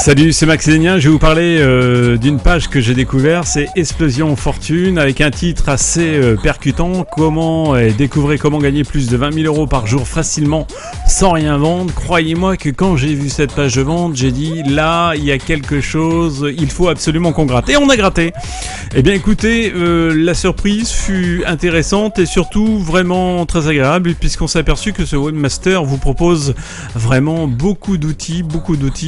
Salut, c'est Max Lénien. Je vais vous parler d'une page que j'ai découverte, c'est Explosion Fortune, avec un titre assez percutant. Découvrez comment gagner plus de 20 000 euros par jour facilement sans rien vendre. Croyez-moi que quand j'ai vu cette page de vente, j'ai dit là, il y a quelque chose, il faut absolument qu'on gratte. Et on a gratté. Eh bien écoutez, la surprise fut intéressante et surtout vraiment très agréable, puisqu'on s'est aperçu que ce webmaster vous propose vraiment beaucoup d'outils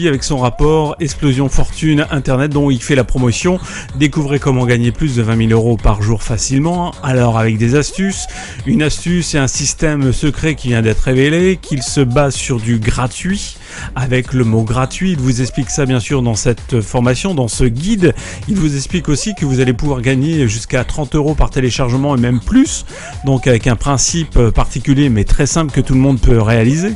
avec son rapport Explosion Fortune Internet dont il fait la promotion. Découvrez comment gagner plus de 20 000 euros par jour facilement. Alors avec des astuces, une astuce et un système secret qui vient d'être révélé, qu'il se base sur du gratuit. Avec le mot gratuit, il vous explique ça bien sûr dans cette formation, dans ce guide. Il vous explique aussi que vous allez pouvoir gagner jusqu'à 30 euros par téléchargement et même plus. Donc avec un principe particulier mais très simple que tout le monde peut réaliser.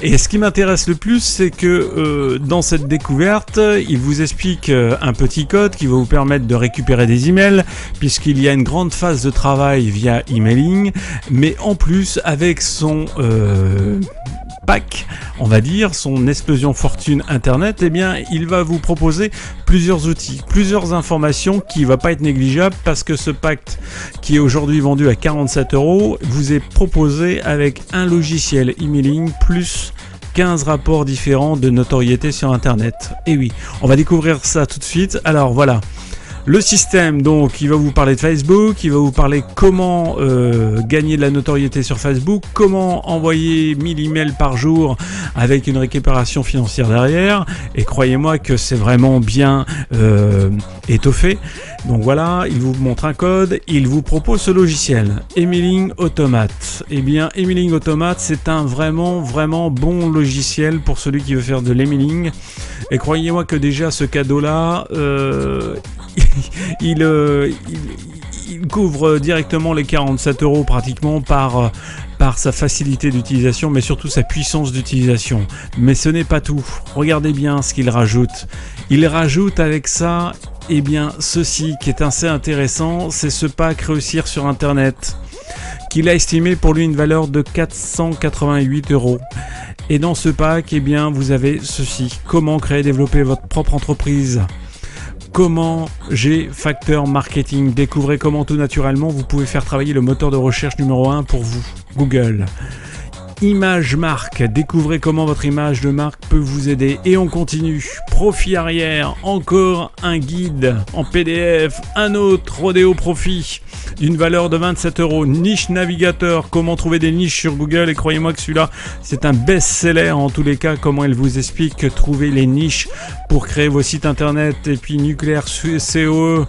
Et ce qui m'intéresse le plus, c'est que dans cette découverte, il vous explique un petit code qui va vous permettre de récupérer des emails, puisqu'il y a une grande phase de travail via emailing, mais en plus avec son pack, on va dire, son Explosion Fortune Internet, eh bien, il va vous proposer plusieurs outils, plusieurs informations qui ne va pas être négligeable, parce que ce pack qui est aujourd'hui vendu à 47 euros vous est proposé avec un logiciel emailing plus 15 rapports différents de notoriété sur Internet. Et oui, on va découvrir ça tout de suite. Alors voilà. Le système, donc, il va vous parler de Facebook, il va vous parler comment gagner de la notoriété sur Facebook, comment envoyer 1000 emails par jour avec une récupération financière derrière. Et croyez-moi que c'est vraiment bien étoffé. Donc voilà, il vous montre un code, il vous propose ce logiciel, Emailing Automate. Eh bien, Emailing Automate, c'est un vraiment bon logiciel pour celui qui veut faire de l'emailing. Et croyez-moi que déjà ce cadeau-là, il couvre directement les 47 euros pratiquement par sa facilité d'utilisation, mais surtout sa puissance d'utilisation. Mais ce n'est pas tout. Regardez bien ce qu'il rajoute. Il rajoute avec ça, eh bien, ceci qui est assez intéressant, c'est ce pack Réussir sur Internet, qu'il a estimé pour lui une valeur de 488 euros. Et dans ce pack, eh bien, vous avez ceci. Comment créer et développer votre propre entreprise. Comment G-Factor Marketing. Découvrez comment tout naturellement vous pouvez faire travailler le moteur de recherche numéro 1 pour vous, Google. Image marque. Découvrez comment votre image de marque peut vous aider. Et on continue. Profit arrière. Encore un guide en PDF. Un autre Rodéo Profit d'une valeur de 27 euros. Niche navigateur. Comment trouver des niches sur Google. Et croyez-moi que celui-là, c'est un best-seller en tous les cas. Comment elle vous explique que trouver les niches pour créer vos sites internet. Et puis Nucléaire CEO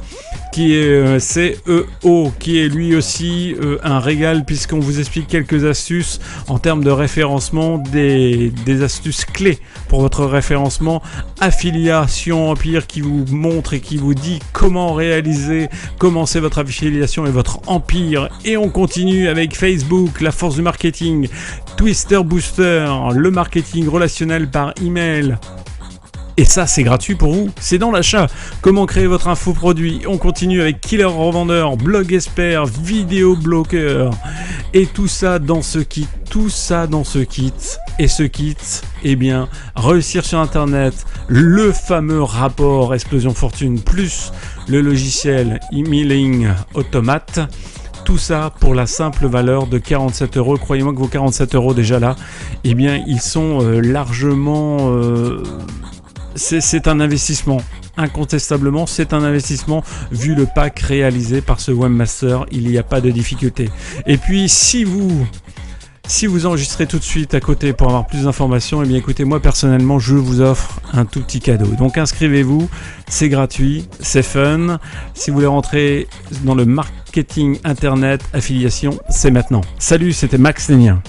qui est CEO, qui est lui aussi un régal, puisqu'on vous explique quelques astuces en termes de référencement, des astuces clés pour votre référencement. Affiliation Empire qui vous montre et qui vous dit comment commencer votre affiliation et votre empire. Et on continue avec Facebook, la force du marketing, Twister Booster, le marketing relationnel par email. Et ça, c'est gratuit pour vous, c'est dans l'achat. Comment créer votre infoproduit. On continue avec Killer Revendeur, Blog Expert, Vidéo Bloqueur. Et tout ça dans ce kit. Et ce kit, eh bien, Réussir sur Internet, le fameux rapport Explosion Fortune, plus le logiciel Emailing Automate. Tout ça pour la simple valeur de 47 euros. Croyez-moi que vos 47 euros déjà là, eh bien, ils sont largement... C'est un investissement, incontestablement c'est un investissement vu le pack réalisé par ce webmaster, il n'y a pas de difficulté. Et puis si vous enregistrez tout de suite à côté pour avoir plus d'informations, eh bien écoutez, moi personnellement je vous offre un tout petit cadeau. Donc inscrivez-vous, c'est gratuit, c'est fun. Si vous voulez rentrer dans le marketing internet affiliation, c'est maintenant. Salut, c'était Max Lénien.